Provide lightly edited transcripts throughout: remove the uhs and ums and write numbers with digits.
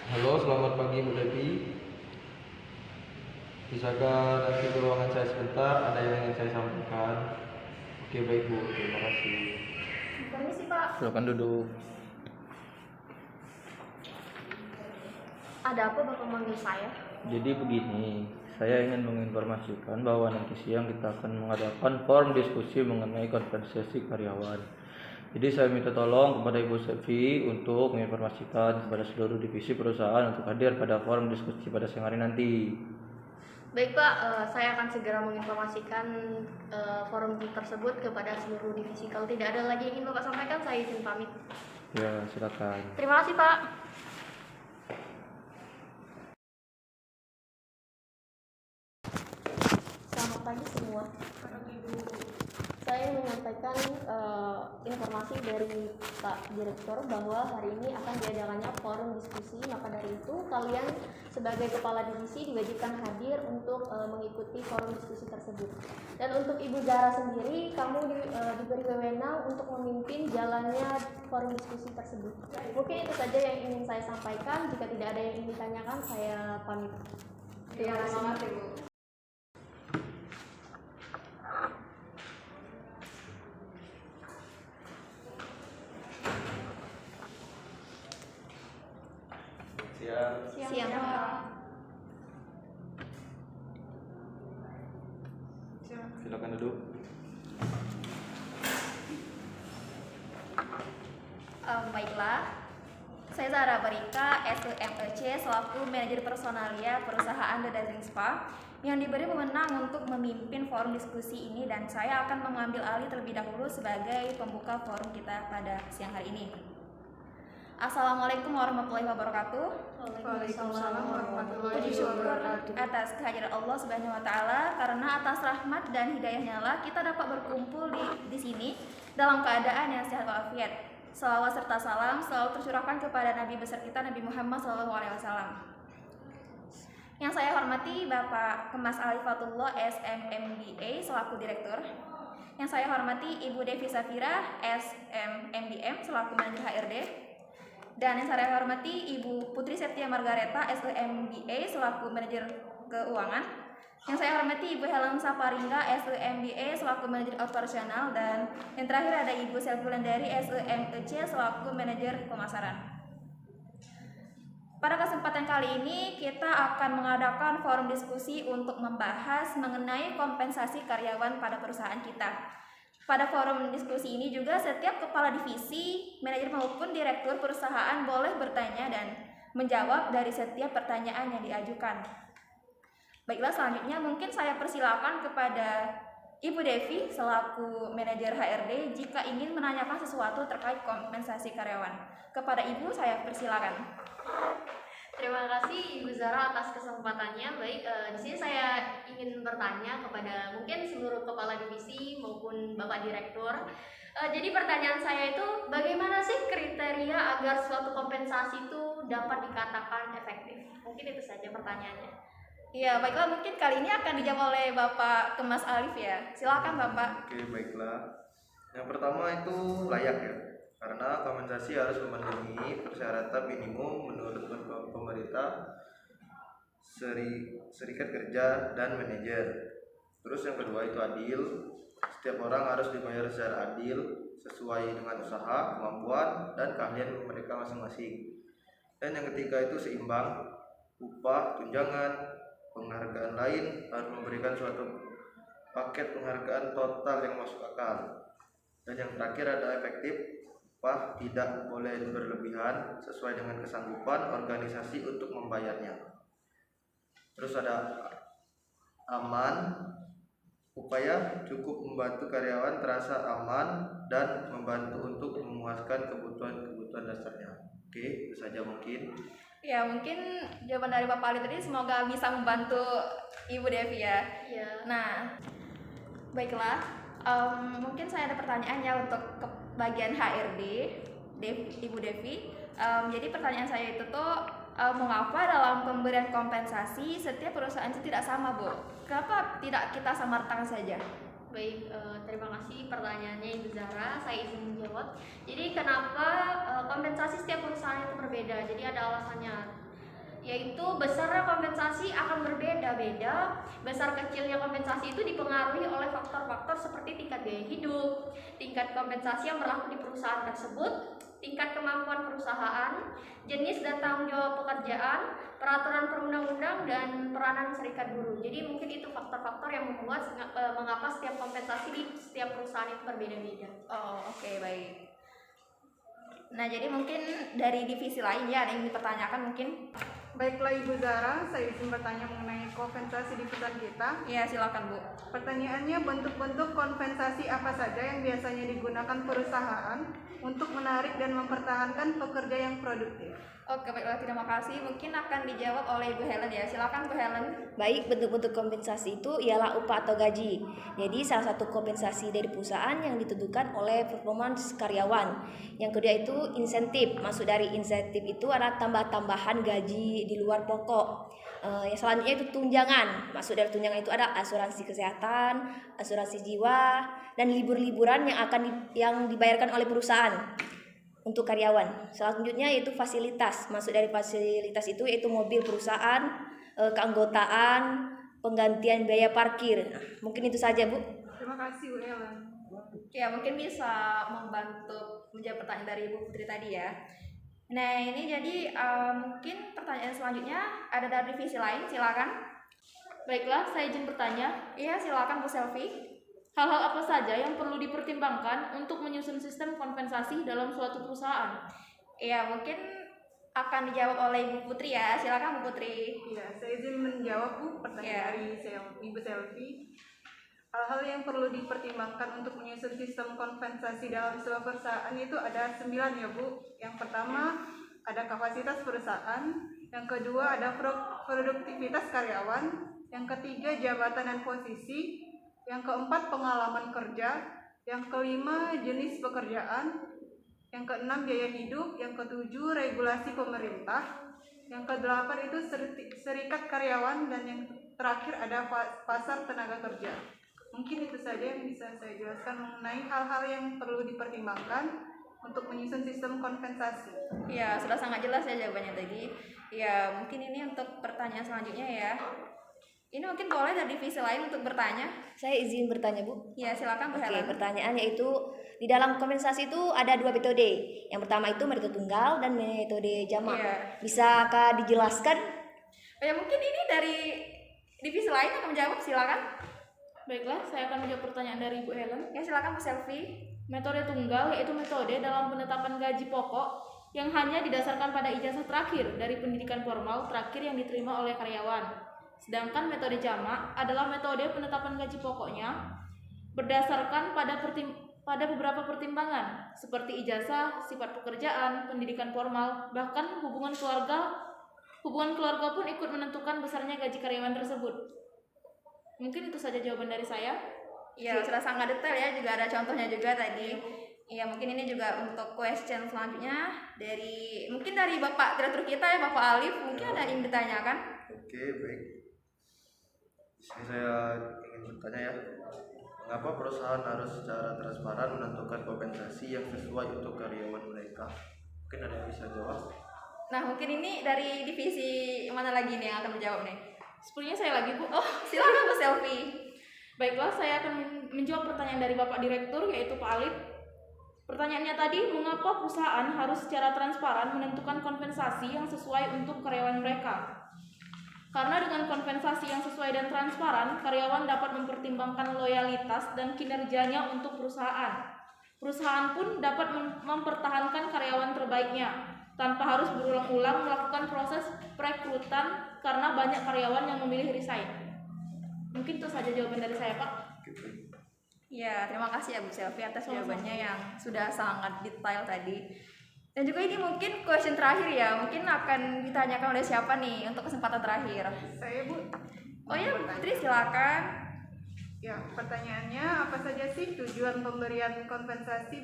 Halo, selamat pagi Bu Devi. Bisakah nanti ke ruangan saya sebentar? Ada yang ingin saya sampaikan. Oke, baik Bu. Terima kasih. Permisi Pak, Silakan duduk. ada apa Bapak manggil saya? Jadi begini, saya ingin menginformasikan bahwa nanti siang kita akan mengadakan forum diskusi mengenai kompensasi karyawan. Jadi saya minta tolong kepada Ibu Sevi untuk menginformasikan kepada seluruh divisi perusahaan untuk hadir pada forum diskusi pada siang hari nanti. Baik Pak, saya akan segera menginformasikan forum tersebut kepada seluruh divisi. Kalau tidak ada lagi yang ingin Bapak sampaikan, saya izin pamit. Ya, silakan. Terima kasih Pak. Selamat pagi semua. Saya menyampaikan informasi dari Pak Direktur bahwa hari ini akan diadakannya forum diskusi. Maka dari itu kalian sebagai kepala divisi diwajibkan hadir untuk mengikuti forum diskusi tersebut. Dan untuk Ibu Zara sendiri, kamu diberi wewenang untuk memimpin jalannya forum diskusi tersebut. Mungkin itu saja yang ingin saya sampaikan. Jika tidak ada yang ingin ditanyakan, saya pamit. Terima kasih. Ibu. Siang Pak. Silakan duduk. Baiklah, saya Zara Barika, SEMEC selaku manajer personalia perusahaan The Dazzling Spa yang diberi wewenang untuk memimpin forum diskusi ini, dan saya akan mengambil alih terlebih dahulu sebagai pembuka forum kita pada siang hari ini. Assalamualaikum warahmatullahi wabarakatuh. Waalaikumsalam warahmatullahi Puji syukur wabarakatuh. atas kehadiran Allah Subhanahu wa taala, karena atas rahmat dan hidayahnya lah kita dapat berkumpul di sini dalam keadaan yang sehat walafiat. Salawat serta salam selalu tercurahkan kepada Nabi besar kita Nabi Muhammad SAW. Yang saya hormati Bapak Kemas Alifatullah SMMBA selaku direktur. Yang saya hormati Ibu Devi Safira SMMBM selaku manajer HRD. Dan yang saya hormati Ibu Putri Septia Margareta SEMBA selaku manajer keuangan. Yang saya hormati Ibu Helen Saparingga SEMBA selaku manajer operasional. Dan yang terakhir ada Ibu Selvi Wulandari SEMEC selaku manajer pemasaran. Pada kesempatan kali ini kita akan mengadakan forum diskusi untuk membahas mengenai kompensasi karyawan pada perusahaan kita. Pada forum diskusi ini juga setiap kepala divisi, manajer maupun direktur perusahaan boleh bertanya dan menjawab dari setiap pertanyaan yang diajukan. Baiklah, selanjutnya mungkin saya persilakan kepada Ibu Devi selaku manajer HRD jika ingin menanyakan sesuatu terkait kompensasi karyawan. Kepada Ibu saya persilakan. Terima kasih Ibu Zara atas kesempatannya. Baik, di sini saya ingin bertanya kepada mungkin seluruh kepala divisi maupun Bapak Direktur. Jadi pertanyaan saya itu, bagaimana sih kriteria agar suatu kompensasi itu dapat dikatakan efektif? Mungkin itu saja pertanyaannya. Iya, baiklah, mungkin kali ini akan dijawab oleh Bapak Kemas Alif ya. Silakan Bapak. Oke, baiklah. Yang pertama itu layak ya. Karena kompensasi harus memenuhi persyaratan minimum menurut pemerintah, serikat kerja, dan manajer. Terus yang kedua itu adil. Setiap orang harus dibayar secara adil sesuai dengan usaha, kemampuan, dan keahlian mereka masing-masing. Dan yang ketiga itu seimbang. Upah, tunjangan, penghargaan lain harus memberikan suatu paket penghargaan total yang masuk akal. Dan yang terakhir ada efektif. Upah tidak boleh berlebihan sesuai dengan kesanggupan organisasi untuk membayarnya. Terus ada aman, upaya cukup membantu karyawan terasa aman dan membantu untuk memuaskan kebutuhan dasarnya. Oke, itu saja mungkin. Ya, mungkin jawaban dari Bapak Ali tadi semoga bisa membantu Ibu Devi ya. Iya. Nah, baiklah, mungkin saya ada pertanyaan ya untuk ke bagian HRD, Ibu Devi. Jadi pertanyaan saya itu tuh, mengapa dalam pemberian kompensasi setiap perusahaan itu tidak sama, Bu? Kenapa tidak kita samaratakan saja? Baik, terima kasih pertanyaannya Ibu Zara. Saya izin menjawab. Jadi kenapa kompensasi setiap perusahaan itu berbeda? Jadi ada alasannya. yaitu besarnya kompensasi akan berbeda-beda. Besar kecilnya kompensasi itu dipengaruhi oleh faktor-faktor seperti tingkat biaya hidup, tingkat kompensasi yang berlaku di perusahaan tersebut, tingkat kemampuan perusahaan, jenis dan tanggung jawab pekerjaan, peraturan perundang-undang, dan peranan serikat buruh. Jadi mungkin itu faktor-faktor yang membuat mengapa setiap kompensasi di setiap perusahaan itu berbeda-beda. Oh, oke, baik. Nah, jadi mungkin dari divisi lain ya ada yang dipertanyakan mungkin. Baiklah Ibu Zara, saya izin bertanya mengenai kompensasi di perusahaan kita. Iya, silakan Bu. Pertanyaannya, bentuk-bentuk kompensasi apa saja yang biasanya digunakan perusahaan untuk menarik dan mempertahankan pekerja yang produktif? Oke, baiklah, terima kasih. Mungkin akan dijawab oleh Ibu Helen ya. Silakan Bu Helen. Baik, bentuk-bentuk kompensasi itu ialah upah atau gaji. Jadi salah satu kompensasi dari perusahaan yang ditentukan oleh performance karyawan. Yang kedua itu insentif. Maksud dari insentif itu adalah tambah-tambahan gaji di luar pokok. Yang selanjutnya itu tunjangan. Maksud dari tunjangan itu ada asuransi kesehatan, asuransi jiwa, dan libur-liburan yang dibayarkan oleh perusahaan untuk karyawan. Selanjutnya yaitu fasilitas. Maksud dari fasilitas itu yaitu mobil perusahaan, keanggotaan, penggantian biaya parkir. Nah, mungkin itu saja, Bu. Terima kasih Bu Ellen. Ya, mungkin bisa membantu menjawab pertanyaan dari Ibu Putri tadi ya. Nah, ini jadi mungkin pertanyaan selanjutnya ada dari divisi lain, silakan. Baiklah, saya izin bertanya. Iya, silakan Bu Selvi. Hal-hal apa saja yang perlu dipertimbangkan untuk menyusun sistem kompensasi dalam suatu perusahaan? Iya, mungkin akan dijawab oleh Ibu Putri ya. Silakan Bu Putri. Ya, saya izin menjawab Bu pertanyaan dari Ibu Selvi. Hal-hal yang perlu dipertimbangkan untuk menyusun sistem kompensasi dalam sebuah perusahaan itu ada 9 ya Bu. Yang pertama ada kapasitas perusahaan, yang kedua ada produktivitas karyawan, yang ketiga jabatan dan posisi, yang keempat pengalaman kerja, yang kelima jenis pekerjaan, yang keenam biaya hidup, yang ketujuh regulasi pemerintah, yang kedelapan itu serikat karyawan, dan yang terakhir ada pasar tenaga kerja. Mungkin itu saja yang bisa saya jelaskan mengenai hal-hal yang perlu dipertimbangkan untuk menyusun sistem kompensasi. Ya, sudah sangat jelas ya jawabannya tadi. Ya, mungkin ini untuk pertanyaan selanjutnya ya. Ini mungkin boleh dari divisi lain untuk bertanya. Saya izin bertanya, Bu. Ya, silakan Bu Oke, Helen. pertanyaan yaitu di dalam kompensasi itu ada 2 metode. Yang pertama itu metode tunggal dan metode jamak. Iya. Bisakah dijelaskan? Ya, mungkin ini dari divisi lain akan menjawab, silakan. Baiklah, saya akan menjawab pertanyaan dari Ibu Helen. Ya, silakan Bu Selvi. Metode tunggal yaitu metode dalam penetapan gaji pokok yang hanya didasarkan pada ijazah terakhir dari pendidikan formal terakhir yang diterima oleh karyawan. Sedangkan metode jamak adalah metode penetapan gaji pokoknya berdasarkan pada beberapa pertimbangan seperti ijazah, sifat pekerjaan, pendidikan formal, bahkan hubungan keluarga pun ikut menentukan besarnya gaji karyawan tersebut. Mungkin itu saja jawaban dari saya. Ya, sudah sangat detail ya, juga ada contohnya juga tadi. Ya, mungkin ini juga untuk question selanjutnya mungkin dari Bapak Direktur kita ya, Bapak Alif, mungkin ada yang ditanyakan. Oke, baik. Di sini saya ingin bertanya ya, mengapa perusahaan harus secara transparan menentukan kompensasi yang sesuai untuk karyawan mereka? Mungkin ada yang bisa jawab? Nah, mungkin ini dari divisi mana lagi nih yang akan menjawab nih? Sepertinya saya lagi, Bu. Oh, silakan Bu Selvi. Baiklah, saya akan menjawab pertanyaan dari Bapak Direktur, yaitu Pak Alif. Pertanyaannya tadi, mengapa perusahaan harus secara transparan menentukan kompensasi yang sesuai untuk karyawan mereka? Karena dengan kompensasi yang sesuai dan transparan, karyawan dapat mempertimbangkan loyalitas dan kinerjanya untuk perusahaan. Perusahaan pun dapat mempertahankan karyawan terbaiknya, tanpa harus berulang-ulang melakukan proses perekrutan karena banyak karyawan yang memilih resign. Mungkin itu saja jawaban dari saya, Pak. Ya, terima kasih ya Bu Selvi atas jawabannya yang sudah sangat detail tadi. Dan juga ini mungkin question terakhir ya, mungkin akan ditanyakan oleh siapa nih untuk kesempatan terakhir? Saya Bu. Oh ya, Bu Putri silakan. Ya, pertanyaannya apa saja sih tujuan pemberian kompensasi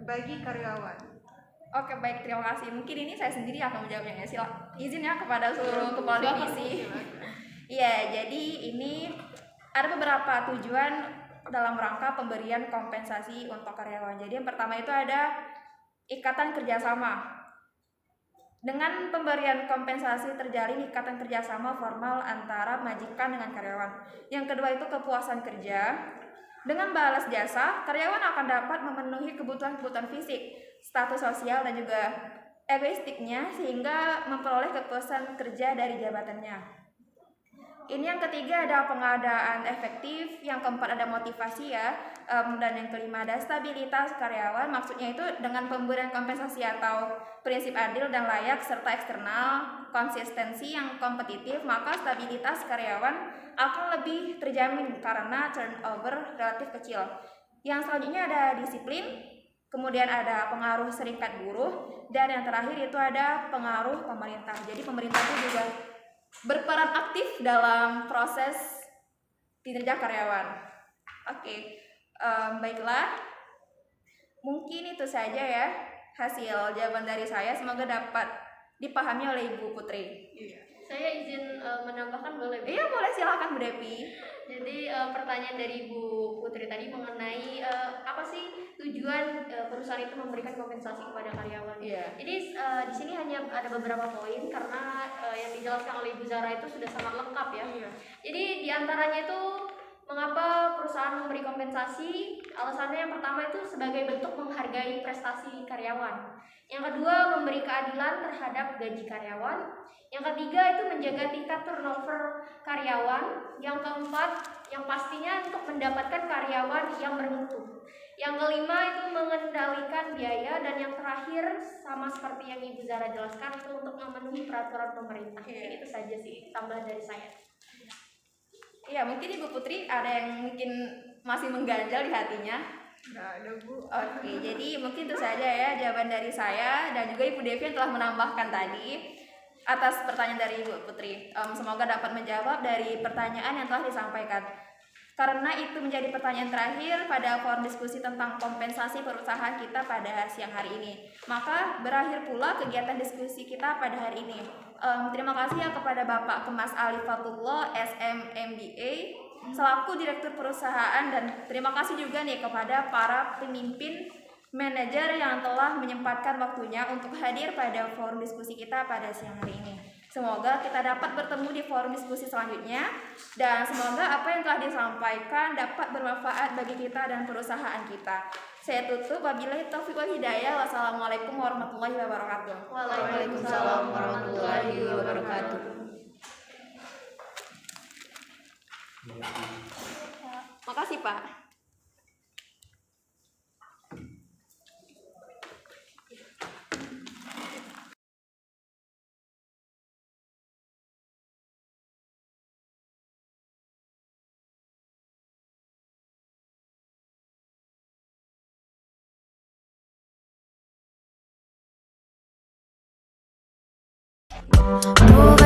bagi karyawan? Oke, baik, terima kasih. Mungkin ini saya sendiri akan menjawabnya ya. Izin ya kepada seluruh kepala divisi. Iya, jadi ini ada beberapa tujuan dalam rangka pemberian kompensasi untuk karyawan. Jadi yang pertama itu ada ikatan kerjasama. Dengan pemberian kompensasi terjalin ikatan kerjasama formal antara majikan dengan karyawan. Yang kedua itu kepuasan kerja. Dengan balas jasa, karyawan akan dapat memenuhi kebutuhan-kebutuhan fisik, status sosial, dan juga egoistiknya sehingga memperoleh kepuasan kerja dari jabatannya. Ini yang ketiga ada pengadaan efektif, yang keempat ada motivasi ya, dan yang kelima ada stabilitas karyawan. Maksudnya itu dengan pemberian kompensasi atau prinsip adil dan layak serta eksternal, konsistensi yang kompetitif, maka stabilitas karyawan akan lebih terjamin karena turnover relatif kecil. Yang selanjutnya ada disiplin, kemudian ada pengaruh serikat buruh, dan yang terakhir itu ada pengaruh pemerintah. Jadi pemerintah itu juga berperan aktif dalam proses kinerja karyawan. Oke, baiklah, mungkin itu saja ya hasil jawaban dari saya. Semoga dapat dipahami oleh Ibu Putri. Saya izin menambahkan boleh? Bu? Iya boleh, silakan Bu Depi. Jadi pertanyaan dari Bu Putri tadi mengenai apa sih tujuan perusahaan itu memberikan kompensasi kepada karyawan. Iya. Jadi di sini hanya ada beberapa poin karena yang dijelaskan oleh Ibu Zara itu sudah sangat lengkap ya. Iya. Jadi diantaranya itu mengapa perusahaan memberi kompensasi? Alasannya yang pertama itu sebagai bentuk menghargai prestasi karyawan. Yang kedua memberi keadilan terhadap gaji karyawan. Yang ketiga itu menjaga tingkat turnover karyawan. Yang keempat yang pastinya untuk mendapatkan karyawan yang bermutu. Yang kelima itu mengendalikan biaya, dan yang terakhir sama seperti yang Ibu Zara jelaskan itu untuk memenuhi peraturan pemerintah. Jadi itu saja sih tambahan dari saya. Iya, mungkin Ibu Putri ada yang mungkin masih mengganjal di hatinya. Nggak ada, Bu. Oke, jadi mungkin itu saja ya jawaban dari saya dan juga Ibu Devi yang telah menambahkan tadi atas pertanyaan dari Ibu Putri. Semoga dapat menjawab dari pertanyaan yang telah disampaikan. Karena itu menjadi pertanyaan terakhir pada forum diskusi tentang kompensasi perusahaan kita pada siang hari ini. Maka berakhir pula kegiatan diskusi kita pada hari ini. Terima kasih ya kepada Bapak Kemas Alifatullah SMMBA selaku Direktur Perusahaan, dan terima kasih juga nih kepada para pemimpin manajer yang telah menyempatkan waktunya untuk hadir pada forum diskusi kita pada siang hari ini. Semoga kita dapat bertemu di forum diskusi selanjutnya, dan semoga apa yang telah disampaikan dapat bermanfaat bagi kita dan perusahaan kita. Saya tutup, wabillahi taufiq wal hidayah. Wassalamualaikum warahmatullahi wabarakatuh. Waalaikumsalam warahmatullahi wabarakatuh. Makasih Pak. Move